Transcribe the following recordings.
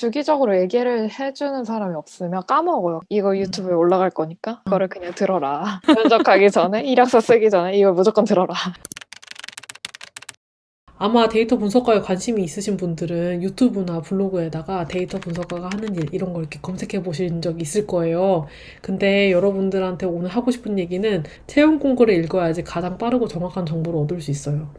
주기적으로 얘기를 해주는 사람이 없으면 까먹어요. 이거 유튜브에 올라갈 거니까 이거를 그냥 들어라. 면접하기 전에 이력서 쓰기 전에 이걸 무조건 들어라. 아마 데이터 분석가에 관심이 있으신 분들은 유튜브나 블로그에다가 데이터 분석가가 하는 일 이런 걸 이렇게 검색해 보신 적 있을 거예요. 근데 여러분들한테 오늘 하고 싶은 얘기는 채용 공고를 읽어야지 가장 빠르고 정확한 정보를 얻을 수 있어요.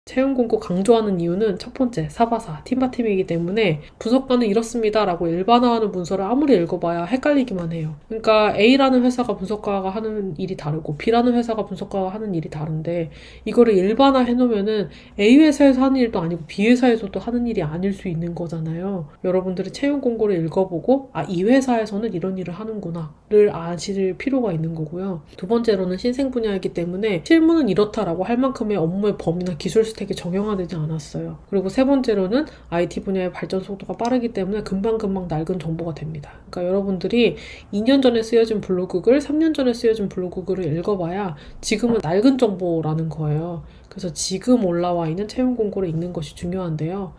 채용 공고 강조하는 이유는 첫 번째, 사바사, 팀바팀이기 때문에 분석가는 이렇습니다 라고 일반화하는 문서를 아무리 읽어봐야 헷갈리기만 해요. 그러니까 A라는 회사가 분석가가 하는 일이 다르고 B라는 회사가 분석가가 하는 일이 다른데 이거를 일반화 해놓으면은 A 회사에서 하는 일도 아니고 B 회사에서도 하는 일이 아닐 수 있는 거잖아요. 여러분들이 채용 공고를 읽어보고 이 회사에서는 이런 일을 하는구나를 아실 필요가 있는 거고요. 두 번째로는 신생 분야이기 때문에 실무는 이렇다라고 할 만큼의 업무의 범위나 기술 스택이 정형화되지 않았어요. 그리고 세 번째로는 IT 분야의 발전 속도가 빠르기 때문에 금방금방 낡은 정보가 됩니다. 그러니까 여러분들이 2년 전에 쓰여진 블로그글, 3년 전에 쓰여진 블로그글을 읽어봐야 지금은 낡은 정보라는 거예요. 그래서 지금 올라와 있는 채용 공고를 읽는 것이 중요한데요.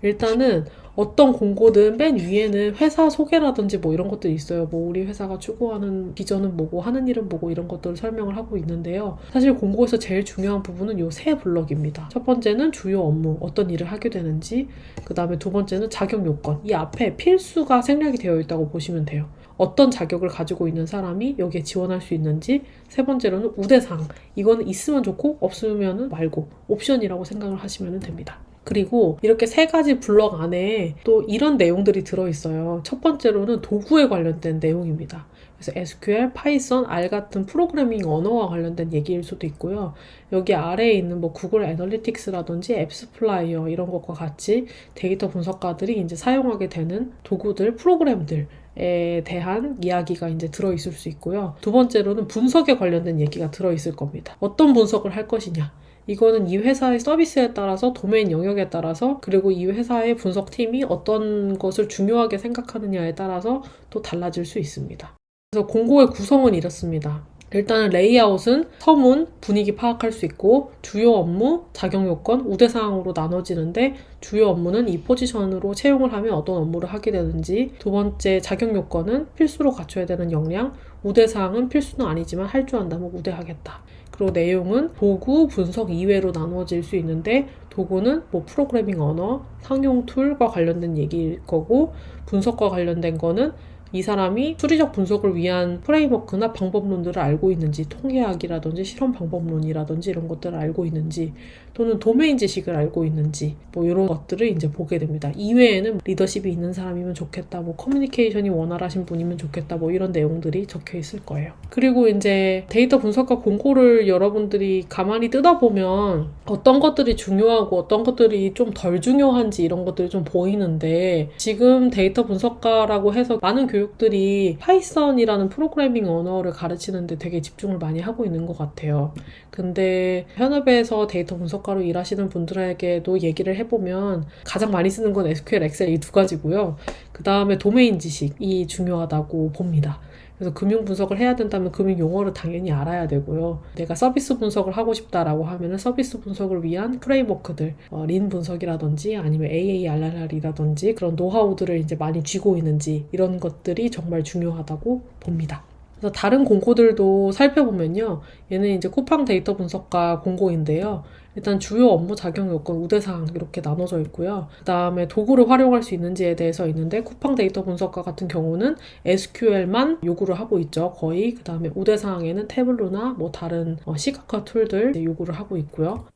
일단은 어떤 공고든 맨 위에는 회사 소개라든지 뭐 이런 것들이 있어요. 뭐 우리 회사가 추구하는 비전은 뭐고 하는 일은 뭐고 이런 것들을 설명을 하고 있는데요. 사실 공고에서 제일 중요한 부분은 요 세 블럭입니다. 첫 번째는 주요 업무, 어떤 일을 하게 되는지, 그 다음에 두 번째는 자격 요건. 이 앞에 필수가 생략이 되어 있다고 보시면 돼요. 어떤 자격을 가지고 있는 사람이 여기에 지원할 수 있는지, 세 번째로는 우대사항. 이거는 있으면 좋고 없으면 말고 옵션이라고 생각을 하시면 됩니다. 그리고 이렇게 세 가지 블럭 안에 또 이런 내용들이 들어있어요. 첫 번째로는 도구에 관련된 내용입니다. 그래서 SQL, 파이썬, R 같은 프로그래밍 언어와 관련된 얘기일 수도 있고요. 여기 아래에 있는 뭐 구글 애널리틱스라든지 앱스플라이어 이런 것과 같이 데이터 분석가들이 이제 사용하게 되는 도구들, 프로그램들 에 대한 이야기가 이제 들어있을 수 있고요. 두 번째로는 분석에 관련된 얘기가 들어있을 겁니다. 어떤 분석을 할 것이냐. 이거는 이 회사의 서비스에 따라서 도메인 영역에 따라서 그리고 이 회사의 분석팀이 어떤 것을 중요하게 생각하느냐에 따라서 또 달라질 수 있습니다. 그래서 공고의 구성은 이렇습니다. 일단은 레이아웃은 서문, 분위기 파악할 수 있고 주요 업무, 자격 요건, 우대사항으로 나눠지는데 주요 업무는 이 포지션으로 채용을 하면 어떤 업무를 하게 되는지 두 번째 자격 요건은 필수로 갖춰야 되는 역량, 우대사항은 필수는 아니지만 할 줄 안다면 우대하겠다. 그리고 내용은 도구, 분석 이외로 나누어질 수 있는데 도구는 뭐 프로그래밍 언어, 상용 툴과 관련된 얘기일 거고 분석과 관련된 거는 이 사람이 수리적 분석을 위한 프레임워크나 방법론들을 알고 있는지 통계학이라든지 실험 방법론이라든지 이런 것들을 알고 있는지 또는 도메인 지식을 알고 있는지 뭐 이런 것들을 이제 보게 됩니다. 이외에는 리더십이 있는 사람이면 좋겠다, 뭐 커뮤니케이션이 원활하신 분이면 좋겠다, 뭐 이런 내용들이 적혀 있을 거예요. 그리고 이제 데이터 분석과 공고를 여러분들이 가만히 뜯어보면 어떤 것들이 중요하고 어떤 것들이 좀 덜 중요한지 이런 것들이 좀 보이는데 지금 데이터 분석가라고 해서 많은 교육들이 파이썬이라는 프로그래밍 언어를 가르치는데 되게 집중을 많이 하고 있는 것 같아요. 근데 현업에서 데이터 분석가로 일하시는 분들에게도 얘기를 해보면 가장 많이 쓰는 건 SQL, 엑셀 이 두 가지고요. 그 다음에 도메인 지식이 중요하다고 봅니다. 그래서 금융 분석을 해야 된다면 금융 용어를 당연히 알아야 되고요. 내가 서비스 분석을 하고 싶다라고 하면은 서비스 분석을 위한 프레임워크들, 린 분석이라든지 아니면 AARR이라든지 그런 노하우들을 이제 많이 쥐고 있는지 이런 것들이 정말 중요하다고 봅니다. 그래서 다른 공고들도 살펴보면요. 얘는 이제 쿠팡 데이터 분석가 공고인데요. 일단 주요 업무 작용 요건 우대사항 이렇게 나눠져 있고요. 그 다음에 도구를 활용할 수 있는지에 대해서 있는데 쿠팡 데이터 분석가 같은 경우는 SQL만 요구를 하고 있죠. 거의. 그 다음에 우대사항에는 태블로나 뭐 다른 시각화 툴들 요구를 하고 있고요.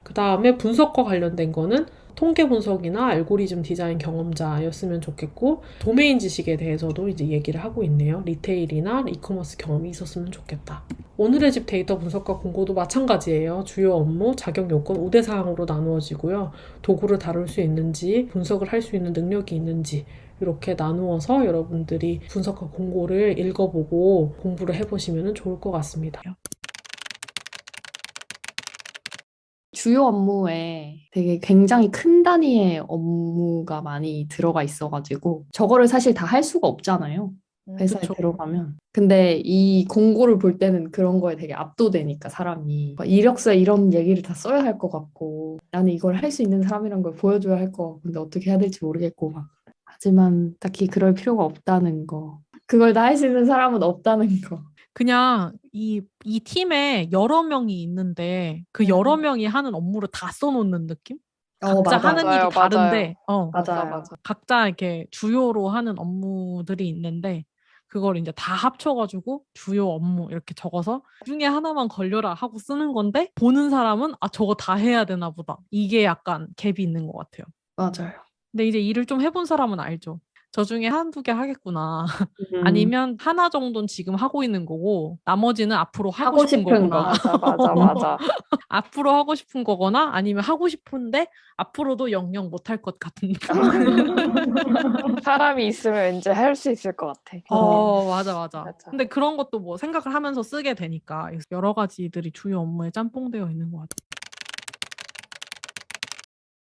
그 다음에 분석과 관련된 거는 통계 분석이나 알고리즘 디자인 경험자였으면 좋겠고 도메인 지식에 대해서도 이제 얘기를 하고 있네요. 리테일이나 이커머스 경험이 있었으면 좋겠다. 오늘의 집 데이터 분석과 공고도 마찬가지예요. 주요 업무, 자격 요건, 우대사항으로 나누어지고요. 도구를 다룰 수 있는지, 분석을 할 수 있는 능력이 있는지 이렇게 나누어서 여러분들이 분석과 공고를 읽어보고 공부를 해보시면 좋을 것 같습니다. 주요 업무에 되게 굉장히 큰 단위의 업무가 많이 들어가 있어가지고 저거를 사실 다 할 수가 없잖아요. 회사에 그쵸. 들어가면. 근데 이 공고를 볼 때는 그런 거에 되게 압도되니까 사람이 막 이력서에 이런 얘기를 다 써야 할 것 같고 나는 이걸 할 수 있는 사람이란 걸 보여줘야 할 것 같고 근데 어떻게 해야 될지 모르겠고 막 하지만 딱히 그럴 필요가 없다는 거. 그걸 다 할 수 있는 사람은 없다는 거. 그냥 이 팀에 여러 명이 있는데 그 여러 명이 하는 업무를 다 써놓는 느낌? 각자 맞아. 하는 일이 맞아요, 맞아요. 다른데, 맞아, 맞아요. 맞아. 각자 이렇게 주요로 하는 업무들이 있는데, 그걸 이제 다 합쳐가지고 주요 업무 이렇게 적어서 중에 하나만 걸려라 하고 쓰는 건데, 보는 사람은 아, 저거 다 해야 되나 보다. 이게 약간 갭이 있는 것 같아요. 맞아요. 근데 이제 일을 좀 해본 사람은 알죠. 저 중에 한두 개 하겠구나. 음, 아니면 하나 정도는 지금 하고 있는 거고, 나머지는 앞으로 하고 하고 싶은 싶은 거구나. 거. 맞아, 맞아, 맞아. 앞으로 하고 싶은 거거나 아니면 하고 싶은데 앞으로도 영영 못할 것 같은 느낌. 사람이 있으면 이제 할 수 있을 것 같아. 맞아, 맞아. 맞아. 근데 그런 것도 뭐 생각을 하면서 쓰게 되니까 여러 가지들이 주요 업무에 짬뽕되어 있는 것 같아.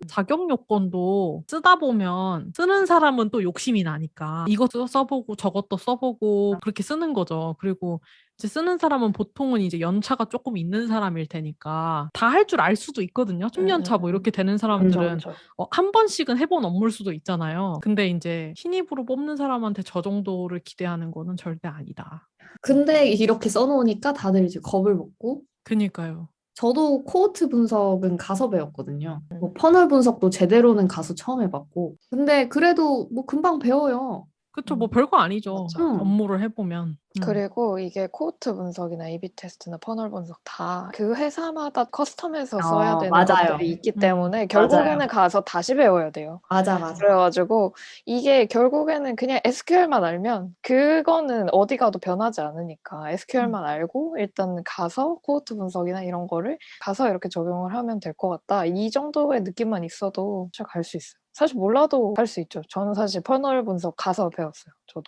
자격 요건도 쓰다 보면 쓰는 사람은 또 욕심이 나니까 이것도 써보고 저것도 써보고 그렇게 쓰는 거죠. 그리고 이제 쓰는 사람은 보통은 이제 연차가 조금 있는 사람일 테니까 다 할 줄 알 수도 있거든요. 10년 차 뭐 이렇게 되는 사람들은 그렇죠. 한 번씩은 해본 업무일 수도 있잖아요. 근데 이제 신입으로 뽑는 사람한테 저 정도를 기대하는 거는 절대 아니다. 근데 이렇게 써놓으니까 다들 이제 겁을 먹고 그니까요. 저도 코호트 분석은 가서 배웠거든요. 뭐 퍼널 분석도 제대로는 가서 처음 해봤고. 근데 그래도 뭐 금방 배워요. 그쵸, 뭐 별거 아니죠. 맞아. 응. 업무를 해보면. 그리고 이게 코호트 분석이나 A/B 테스트나 퍼널 분석 다 그 회사마다 커스텀해서 써야 되는 맞아요. 것들이 있기 음, 때문에 맞아요. 결국에는 가서 다시 배워야 돼요. 맞아, 맞아. 그래가지고 이게 결국에는 그냥 SQL만 알면 그거는 어디 가도 변하지 않으니까 SQL만 알고 일단 가서 코호트 분석이나 이런 거를 가서 이렇게 적용을 하면 될 것 같다. 이 정도의 느낌만 있어도 잘 갈 수 있어요. 사실 몰라도 할 수 있죠. 저는 사실 퍼널 분석 가서 배웠어요. 저도.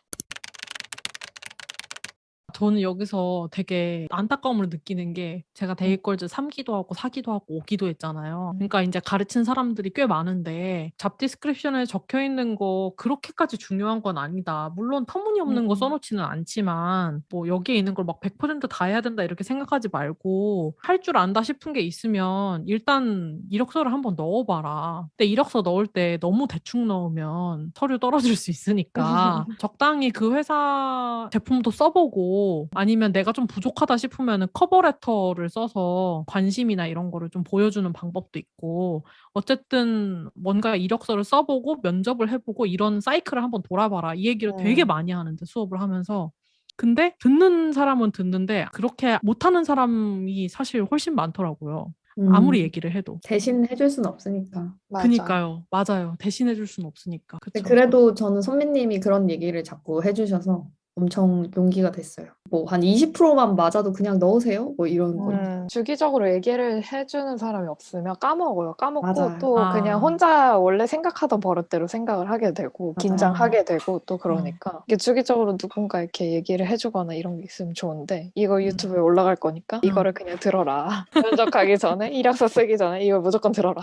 저는 여기서 되게 안타까움을 느끼는 게 제가 데이걸즈 3기도 하고 4기도 하고 5기도 했잖아요. 그러니까 이제 가르친 사람들이 꽤 많은데 잡 디스크립션에 적혀 있는 거 그렇게까지 중요한 건 아니다. 물론 터무니없는 거 써놓지는 않지만 뭐 여기에 있는 걸 막 100%다 해야 된다 이렇게 생각하지 말고 할 줄 안다 싶은 게 있으면 일단 이력서를 한번 넣어봐라. 근데 이력서 넣을 때 너무 대충 넣으면 서류 떨어질 수 있으니까 적당히 그 회사 제품도 써보고 아니면 내가 좀 부족하다 싶으면 커버레터를 써서 관심이나 이런 거를 좀 보여주는 방법도 있고 어쨌든 뭔가 이력서를 써보고 면접을 해보고 이런 사이클을 한번 돌아봐라. 이 얘기를 되게 많이 하는데 수업을 하면서 근데 듣는 사람은 듣는데 그렇게 못하는 사람이 사실 훨씬 많더라고요. 음, 아무리 얘기를 해도. 대신 해줄 순 없으니까. 맞아. 그니까요. 맞아요. 대신해 줄 수는 없으니까. 근데 그쵸. 그래도 저는 선배님이 그런 얘기를 자꾸 해주셔서 엄청 용기가 됐어요. 뭐 한 20%만 맞아도 그냥 넣으세요? 뭐 이런 거. 주기적으로 얘기를 해주는 사람이 없으면 까먹어요. 까먹고 맞아요. 또 그냥 아, 혼자 원래 생각하던 버릇대로 생각을 하게 되고 맞아요. 긴장하게 되고 또 그러니까 이게 주기적으로 누군가 이렇게 얘기를 해주거나 이런 게 있으면 좋은데 이거 유튜브에 올라갈 거니까 이거를 그냥 들어라. 면접 가기 전에 이력서 쓰기 전에 이걸 무조건 들어라.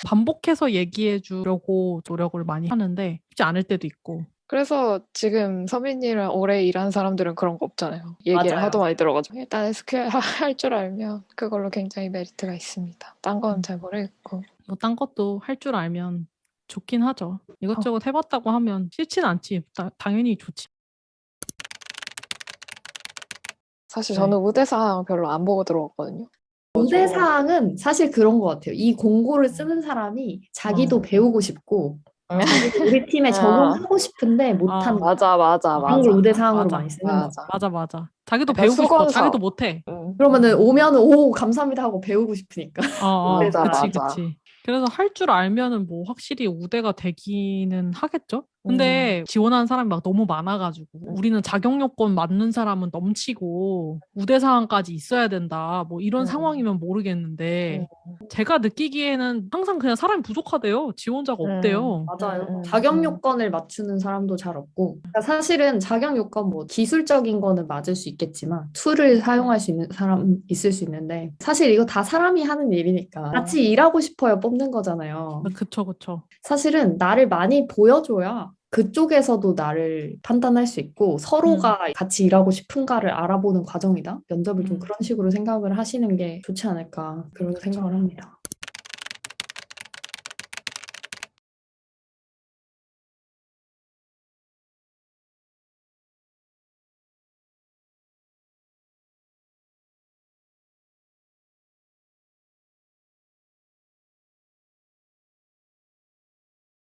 반복해서 얘기해 주려고 노력을 많이 하는데 쉽지 않을 때도 있고. 그래서 지금 서민이랑 오래 일한 사람들은 그런 거 없잖아요. 얘기를 맞아요. 하도 많이 들어가지고 일단 SQL 할 줄 알면 그걸로 굉장히 메리트가 있습니다. 딴 건 잘 모르겠고. 뭐 딴 것도 할 줄 알면 좋긴 하죠. 이것저것 해봤다고 하면 싫진 않지. 당연히 좋지. 사실 네. 저는 우대사항 별로 안 보고 들어왔거든요. 우대사항은 사실 그런 것 같아요. 이 공고를 쓰는 사람이 자기도 배우고 싶고 자기도 우리 팀에 적용하고 싶은데 못하는 맞아, 맞아, 그런 걸 맞아. 우대사항으로 맞아. 많이 쓰는 거. 맞아. 맞아. 자기도 약간 배우고 싶어. 자기도 수건서. 못해. 그러면은 오면은 오 감사합니다 하고 배우고 싶으니까. 맞아, 우대사항. 맞아. 그치. 그래서 할 줄 알면은 뭐 확실히 우대가 되기는 하겠죠? 근데 지원하는 사람이 막 너무 많아가지고 우리는 자격 요건 맞는 사람은 넘치고 우대 사항까지 있어야 된다. 뭐 이런 상황이면 모르겠는데 제가 느끼기에는 항상 그냥 사람이 부족하대요. 지원자가 없대요. 맞아요. 자격 요건을 맞추는 사람도 잘 없고. 그러니까 사실은 자격 요건 뭐 기술적인 거는 맞을 수 있겠지만 툴을 사용할 수 있는 사람 있을 수 있는데 사실 이거 다 사람이 하는 일이니까 같이 일하고 싶어요 뽑는 거잖아요. 그쵸. 사실은 나를 많이 보여줘야 그쪽에서도 나를 판단할 수 있고 서로가 같이 일하고 싶은가를 알아보는 과정이다. 면접을 좀 그런 식으로 생각을 하시는 게 좋지 않을까 그런 그쵸. 생각을 합니다.